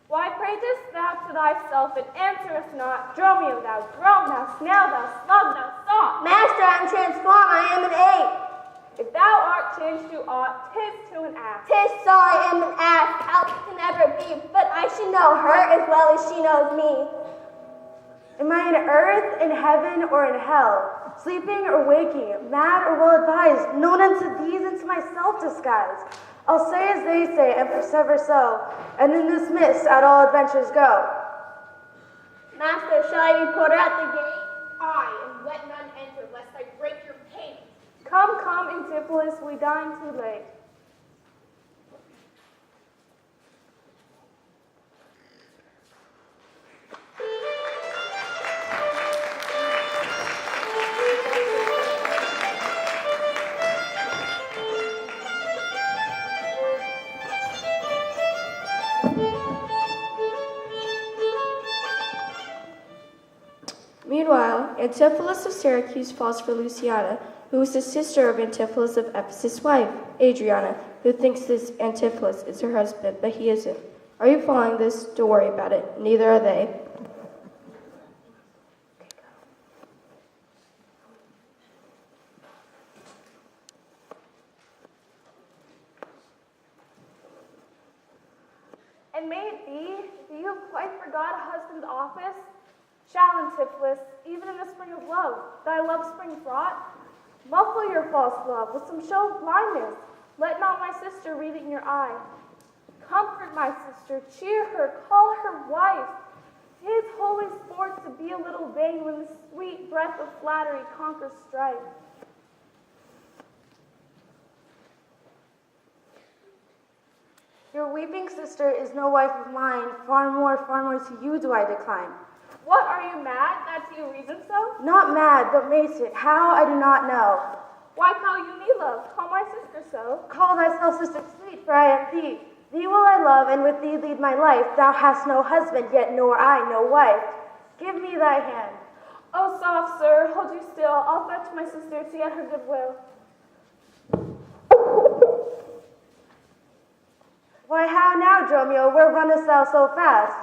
Why prayest thou to thyself and answerest not? Dromio, thou drone, thou snail, thou slug, thou saw. Master, I am transformed, I am an ape. If thou art changed to aught, 'tis to an ass. 'Tis so I am an ass, how can ever be? But I should know her as well as she knows me. Am I in earth, in heaven, or in hell? Sleeping or waking, mad or well-advised, known unto these and to myself disguised. I'll say as they say, and persever so, and in this mist at all adventures go. Master, shall I be porter at the gate? Aye, and let none enter, lest I break your pain. Come, come, Antipholus, we dine too late. Meanwhile, Antipholus of Syracuse falls for Luciana, who is the sister of Antipholus of Ephesus' wife, Adriana, who thinks this Antipholus is her husband, but he isn't. Are you following this? Don't worry about it. Neither are they. And may it be that you have quite forgot a husband's office? Shall, Antipholus, even in the spring of love, thy love spring fraught? Muffle your false love with some show of blindness. Let not my sister read it in your eye. Comfort my sister, cheer her, call her wife. 'Tis holy sport to be a little vain when the sweet breath of flattery conquers strife. Your weeping sister is no wife of mine, far more to you do I decline. What, are you mad, that you reason so? Not mad, but mated, how I do not know. Why call you me love? Call my sister so. Call thyself sister sweet, for I am thee. Thee will I love, and with thee lead my life. Thou hast no husband, yet nor I no wife. Give me thy hand. Oh, soft sir, hold you still. I'll fetch my sister to get her goodwill. Why, how now, Dromio? Where runnest thou so fast?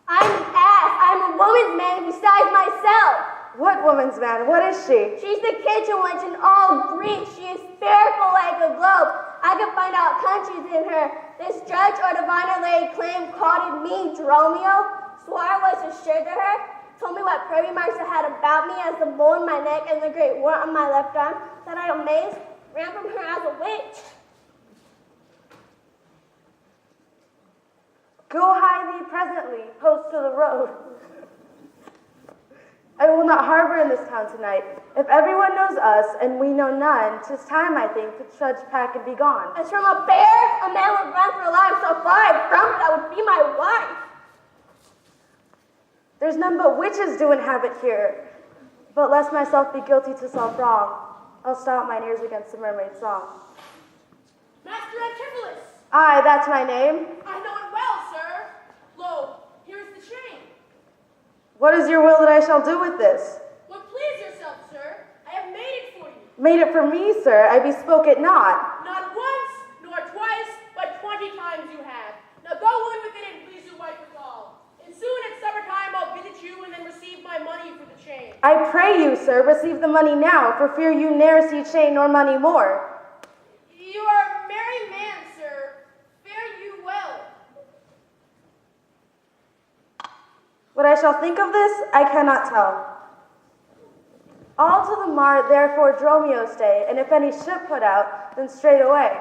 I'm an ass. I'm a woman's man besides myself. What woman's man? What is she? She's the kitchen wench in all Greek. She is spherical like a globe. I can find out countries in her. This judge or diviner laid claim called me Dromio. Swore I was assured to her. Told me what privy marks I had about me as the mole in my neck and the great wart on my left arm. That I amazed, ran from her as a witch. Go hie thee presently, post to the road. I will not harbor in this town tonight. If everyone knows us, and we know none, 'tis time, I think, to trudge, pack, and be gone. As from a bear, a man would run for life so far from her that would be my wife. There's none but witches do inhabit here. But lest myself be guilty to self-wrong, I'll stop mine ears against the mermaid's song. Master Antipholus! Aye, that's my name. I know it well, sir. Lo, here is the chain. What is your will that I shall do with this? What please yourself, sir. I have made it for you. Made it for me, sir. I bespoke it not. Not once, nor twice, but 20 times you have. Now go in with it and please your wife withal. And soon at supper time I'll visit you and then receive my money for the chain. I pray you, sir, receive the money now, for fear you ne'er see chain nor money more. You are a merry man, sir. Fare you well. What I shall think of this, I cannot tell. All to the mart, therefore, Dromio stay, and if any ship put out, then straight away.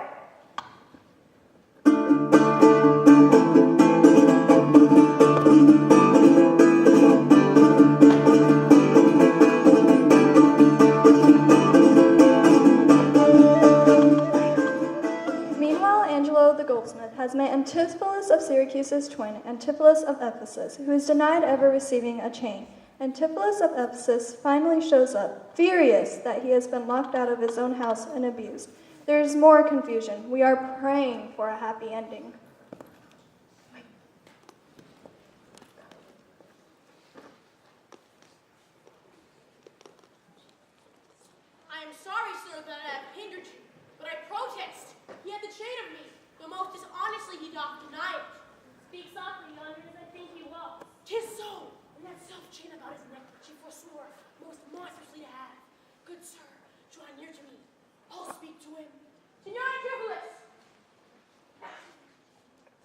Has met Antipholus of Syracuse's twin, Antipholus of Ephesus, who is denied ever receiving a chain. Antipholus of Ephesus finally shows up, furious that he has been locked out of his own house and abused. There is more confusion. We are praying for a happy ending. I am sorry, sir, that I have hindered you, but I protest. He had the chain of me, though most dishonestly he doth deny it. Speak softly, yonder, as I think he walks. 'Tis so, and that self-chain about his neck which he forswore most monstrously to have. Good sir, draw near to me. I'll speak to him. Signor Antipholus!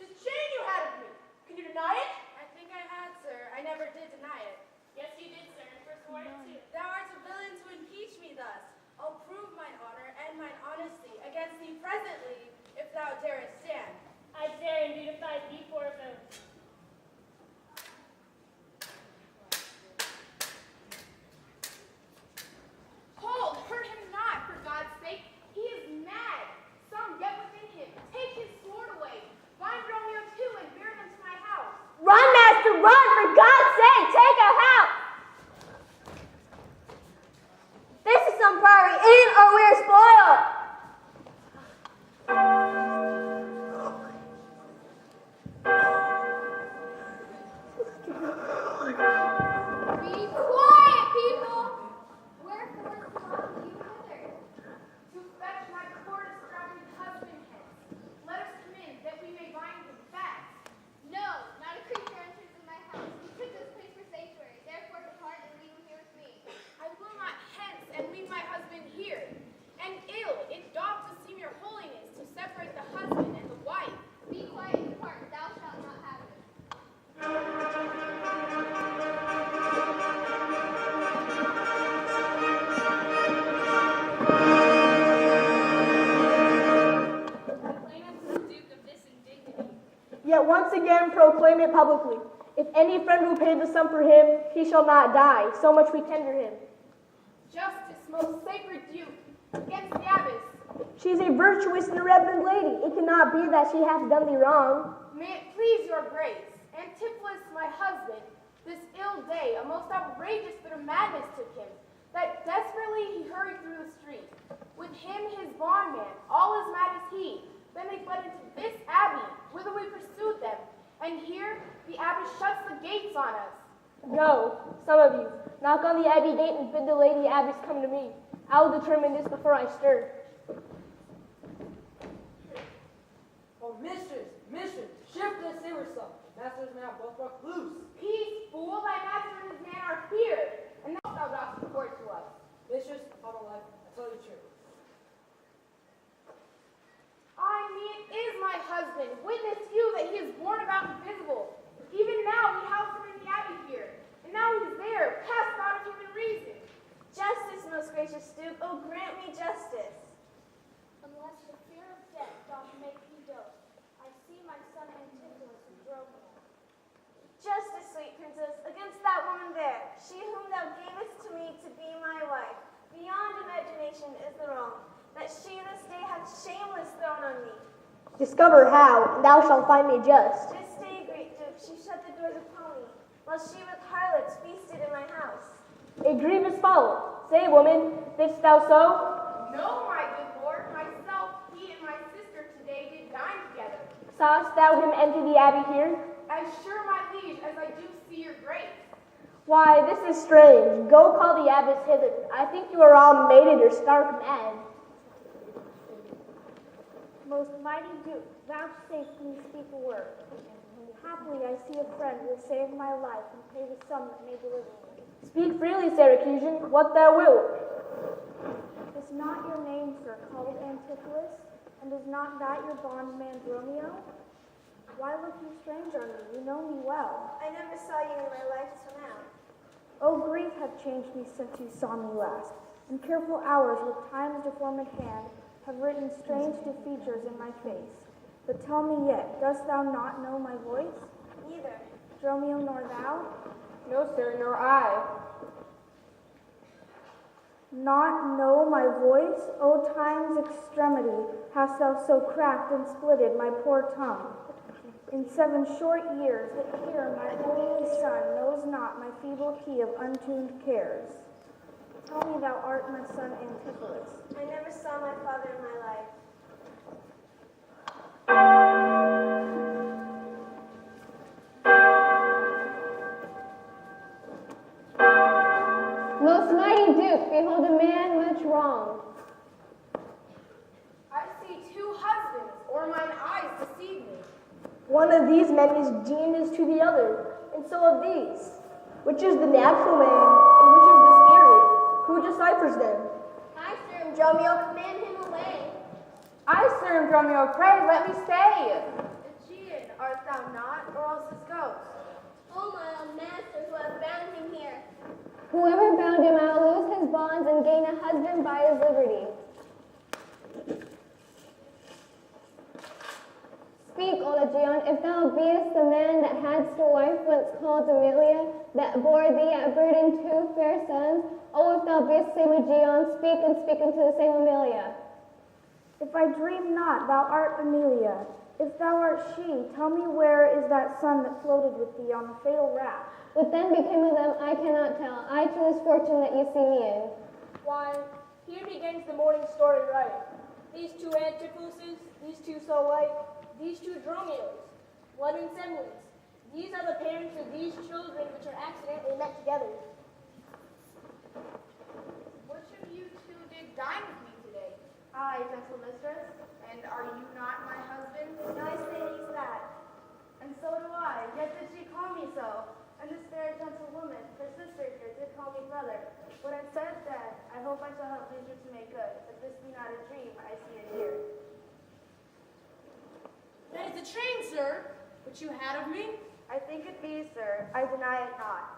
This chain you had of me, can you deny it? I think I had, sir. I never did deny it. Yes, you did, sir, and forswore it too. Thou art a villain to impeach me thus. I'll prove mine honor and mine honesty against thee presently, if thou darest stand. I dare indeed to fight thee for a vote. Hold, hurt him not, for God's sake. He is mad. Some get within him. Take his sword away. Bind Romeo too and bear them to my house. Run, master, run! For God's sake, take us out! This is some priory inn, or we're spoiled! Be quiet, people! Wherefore come you hither? To fetch my poor distracted husband hence. Let us come in, that we may bind him fast. No, not a creature enters in my house. We took this place for sanctuary. Therefore depart and leave him here with me. I will not hence and leave my husband here. And ill it doth beseem your holiness to separate the husband and the wife. Be quiet and depart. Thou shalt not have it. Yet once again proclaim it publicly. If any friend will pay the sum for him, he shall not die. So much we tender him. Justice, most sacred Duke, against the abbess. She is a virtuous and a reverend lady. It cannot be that she hath done thee wrong. May it please your grace, Antipholus, my husband, this ill day, a most outrageous fit of madness took him, that desperately he hurried through the street. With him his bondman, all as mad as he. Then they fled into this abbey, whither we pursued them. And here the abbess shuts the gates on us. Go, some of you, knock on the abbey gate and bid the lady abbess come to me. I will determine this before I stir. Oh, mistress, shift this yourself. Master's now both broke loose. Peace, fool, thy master and his man are here, and thou dost report to us. Mistress, upon my life, I tell you true. I mean, it is my husband. Witness you that he is born about invisible. Even now we house him in the abbey here, and now he is there, past thought of human reason. Justice, most gracious Duke, oh grant me justice. Unless the fear of death doth make me dote, I see my son Antipholus and Dromio. Justice, sweet princess, against that woman there, she whom thou gavest to me to be my wife. Beyond imagination is the wrong, that she this day hath shameless thrown on me. Discover how, and thou shalt find me just. This day, great Duke, she shut the doors upon me, while she with harlots feasted in my house. A grievous fault. Say, woman, didst thou so? No, my good lord, myself, he and my sister today did dine together. Sawest thou him enter the abbey here? As sure, my liege, as I do see your grace. Why, this is strange. Go call the abbess hither. I think you are all mated or stark mad. Most mighty Duke, vouchsafe me speak a word. Happily I see a friend will save my life and pay the sum that may deliver me. Speak freely, Syracusan, what thou wilt. Is not your name, sir, called Antipholus? And is not that your bondman Romeo? Why look you strange on me? You know me well. I never saw you in my life till now. Oh, grief hath changed me since you saw me last. And careful hours with time's deformed hand have written strange features in my face. But tell me yet, dost thou not know my voice? Neither. Dromio nor thou? No, sir, nor I. Not know my voice? O time's extremity, hast thou so cracked and splitted my poor tongue? In 7 short years, that here my only son knows not my feeble key of untuned cares. Tell me thou art my son Antipholus. I never saw my father in my life. Most mighty Duke, behold a man much wronged. I see 2 husbands, or mine eyes deceive me. One of these men is genius to the other, and so of these. Which is the natural man, and which is the spirit? Who deciphers them? I, Sir Dromio, command him away. I, Sir Dromio, pray, let me stay. Aegean, art thou not, or else this ghost? Oh, my own master, who have bound him here. Whoever bound him, I will lose his bonds and gain a husband by his liberty. Speak, O Aegean, if thou beest the man that hadst a wife once called Amelia, that bore thee at burden 2 fair sons, oh, if thou beest same Aegean, speak and speak unto the same Amelia. If I dream not, thou art Amelia. If thou art she, tell me where is that son that floated with thee on the fatal raft? What then became of them, I cannot tell. I to this fortune that you see me in. Why, here begins the morning story right. These two Antiphluses, these two so like, these two Dromios, blood and semblance. These are the parents of these children which are accidentally met together. Which of you two did dine with me today? I, gentle mistress. And are you not my husband? I say he's that. And so do I, yet did she call me so. And this fair gentle woman, her sister here, did call me brother. When I said that, I hope I shall have leisure to make good, that this be not a dream I see and hear. That is the train, sir, which you had of me. I think it be, sir, I deny it not.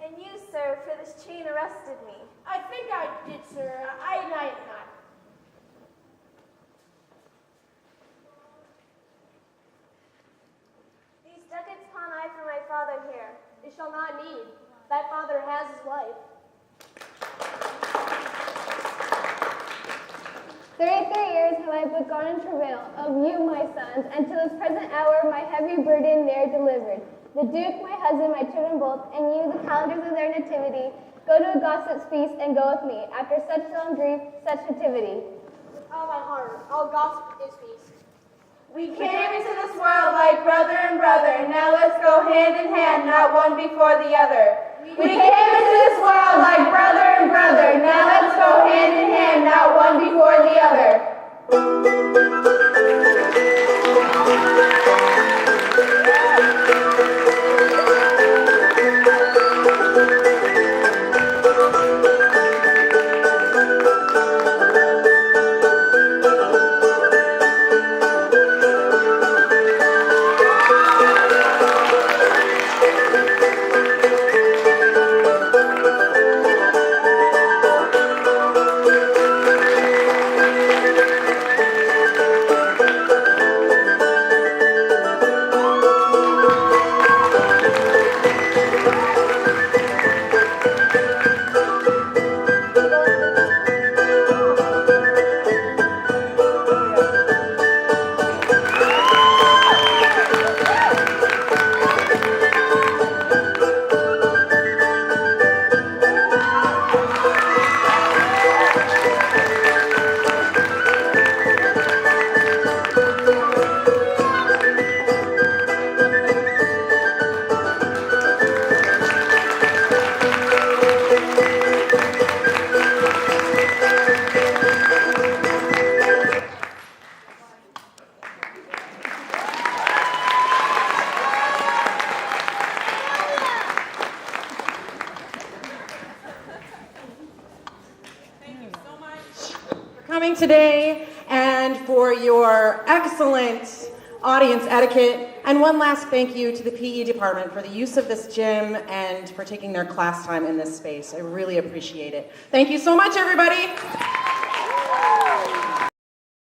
And you, sir, for this chain arrested me. I think I did, sir. I deny it not. These ducats pawn I for my father here. They shall not need. Thy father has his wife. 33 years have I begun in travail of you, my sons, and to this present hour my heavy burden there delivered. The Duke, my husband, my children both, and you, the calendars of their nativity, go to a gossip's feast and go with me. After such solemn grief, such nativity. With all my heart, I'll gossip at this feast. We came into this world like brother and brother. Now let's go hand in hand, not one before the other. We came into this world like brother and brother. Now let's go hand in hand, not one before the other. Coming today and for your excellent audience etiquette. And one last thank you to the PE department for the use of this gym and for taking their class time in this space. I really appreciate it. Thank you so much, everybody.